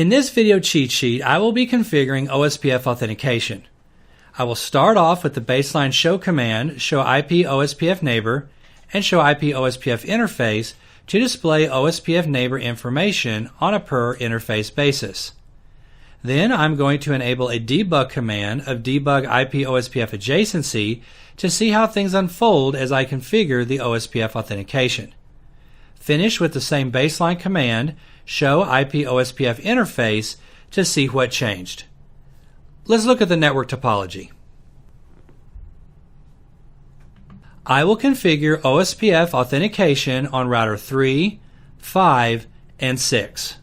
In this video cheat sheet, I will be configuring OSPF authentication. I will start off with the baseline show command, show IP OSPF neighbor, and show IP OSPF interface to display OSPF neighbor information on a per interface basis. Then I'm going to enable a debug command of debug IP OSPF adjacency to see how things unfold as I configure the OSPF authentication. Finish with the same baseline command, show IP OSPF interface, to see what changed. Let's look at the network topology. I will configure OSPF authentication on router 3, 5, and 6.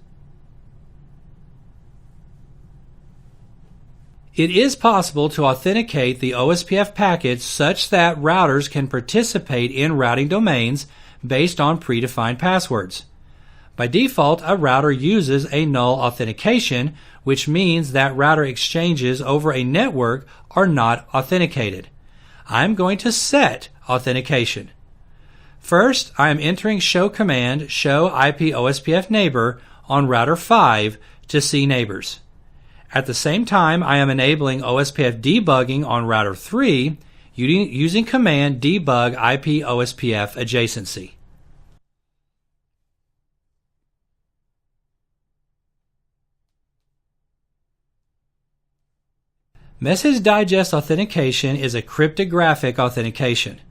It is possible to authenticate the OSPF packets such that routers can participate in routing domains based on predefined passwords. By default, a router uses a null authentication, which means that router exchanges over a network are not authenticated. I'm going to set authentication. First, I am entering show command show IP OSPF neighbor on router 5 to see neighbors. At the same time, I am enabling OSPF debugging on router 3 using command debug IP OSPF adjacency. Message digest authentication is a cryptographic authentication.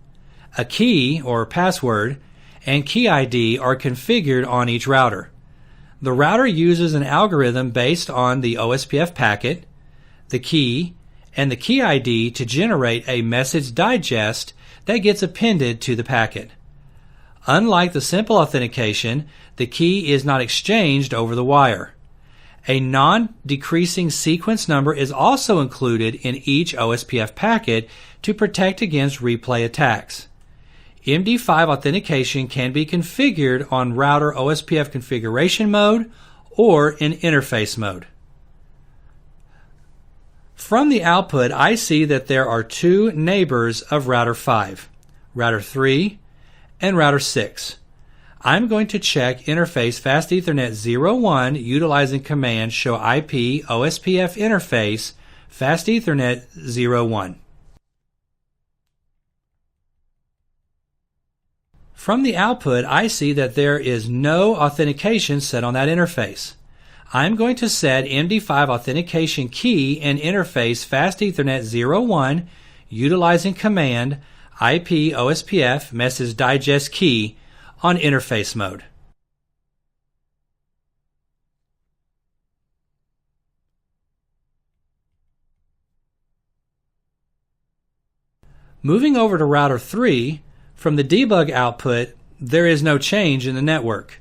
A key, or password, and key ID are configured on each router. The router uses an algorithm based on the OSPF packet, the key, and the key ID to generate a message digest that gets appended to the packet. Unlike the simple authentication, the key is not exchanged over the wire. A non-decreasing sequence number is also included in each OSPF packet to protect against replay attacks. MD5 authentication can be configured on router OSPF configuration mode or in interface mode. From the output, I see that there are two neighbors of router 5, router 3, and router 6. I'm going to check interface fast Ethernet 01 utilizing command show IP OSPF interface fast Ethernet 01. From the output, I see that there is no authentication set on that interface. I'm going to set MD5 authentication key and interface fast Ethernet 01 utilizing command IP OSPF message digest key on interface mode. Moving over to router 3, from the debug output, there is no change in the network.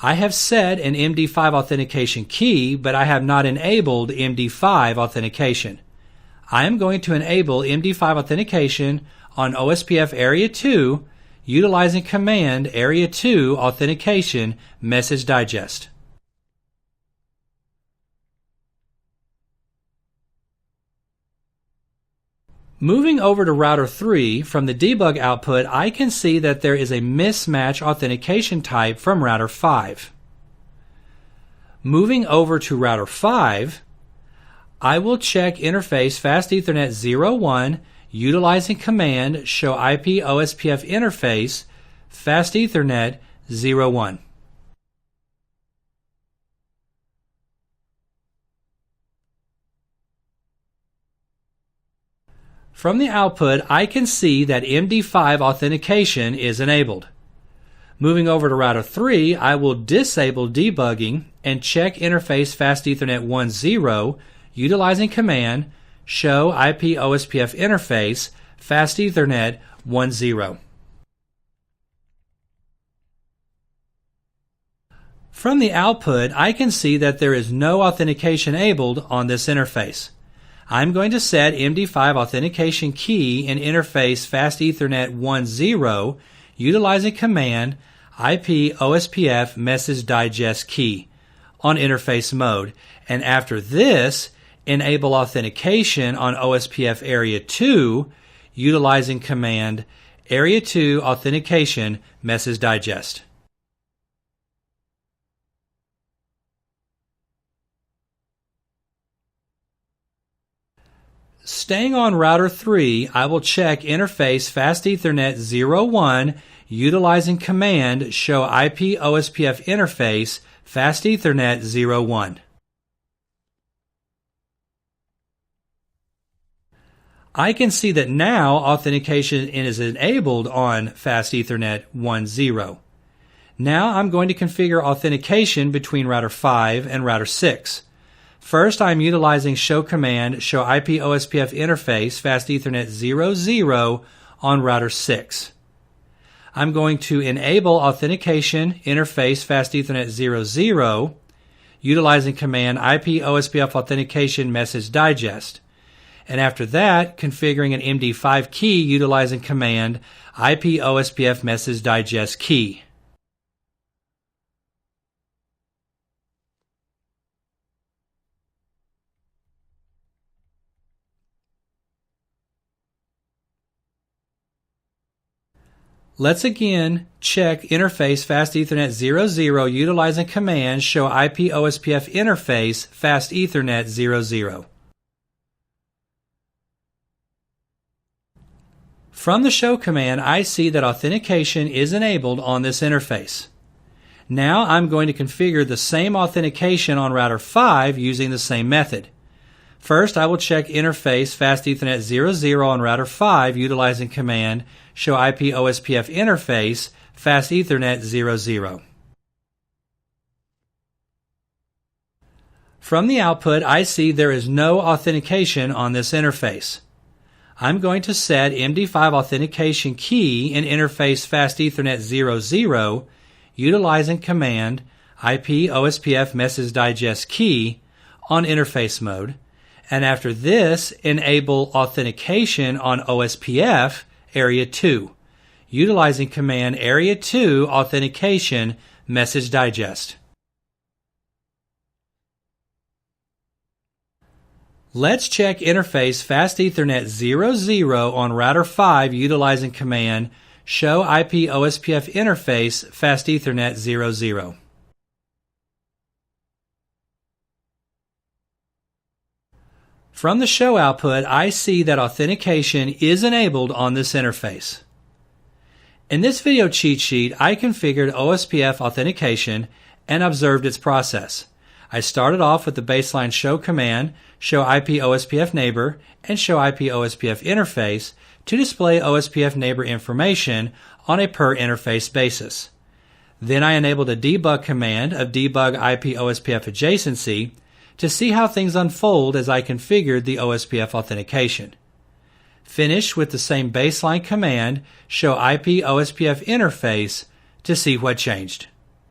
I have set an MD5 authentication key, but I have not enabled MD5 authentication. I am going to enable MD5 authentication on OSPF Area 2 utilizing command Area 2 authentication message digest. Moving over to router 3, from the debug output, I can see that there is a mismatch authentication type from router 5. Moving over to router 5, I will check interface fast Ethernet 01 utilizing command show IP OSPF interface fast Ethernet 01. From the output, I can see that MD5 authentication is enabled. Moving over to router 3, I will disable debugging and check interface fast Ethernet 10 utilizing command show IP OSPF interface fast Ethernet 10. From the output, I can see that there is no authentication enabled on this interface. I'm going to set MD5 authentication key in interface fast Ethernet 10 utilizing command IP OSPF message digest key on interface mode, and after this, enable authentication on OSPF Area 2 utilizing command Area 2 authentication message digest. Staying on router 3, I will check interface Fast Ethernet 01 utilizing command show IP OSPF interface Fast Ethernet 01. I can see that now authentication is enabled on Fast Ethernet 10. Now I'm going to configure authentication between router 5 and router 6. First, I'm utilizing show command show IP OSPF interface Fast Ethernet 00 on router 6. I'm going to enable authentication interface Fast Ethernet 00 utilizing command IP OSPF authentication message digest. And after that, configuring an MD5 key utilizing command IP OSPF message digest key. Let's again check interface Fast Ethernet 00 utilizing command show IP OSPF interface Fast Ethernet 00. From the show command, I see that authentication is enabled on this interface. Now I'm going to configure the same authentication on router 5 using the same method. First, I will check interface Fast Ethernet 00 on router 5 utilizing command show IP OSPF interface Fast Ethernet 00. From the output, I see there is no authentication on this interface. I'm going to set MD5 authentication key in interface Fast Ethernet 00 utilizing command IP OSPF message digest key on interface mode, and after this enable authentication on OSPF area 2 utilizing command area 2 authentication message digest. Let's check interface Fast Ethernet 00 on router 5 utilizing command show IP OSPF interface Fast Ethernet 00. From the show output, I see that authentication is enabled on this interface. In this video cheat sheet, I configured OSPF authentication and observed its process. I started off with the baseline show command, show IP OSPF neighbor, and show IP OSPF interface to display OSPF neighbor information on a per interface basis. Then I enabled a debug command of debug IP OSPF adjacency to see how things unfold as I configured the OSPF authentication. Finished with the same baseline command, show IP OSPF interface to see what changed.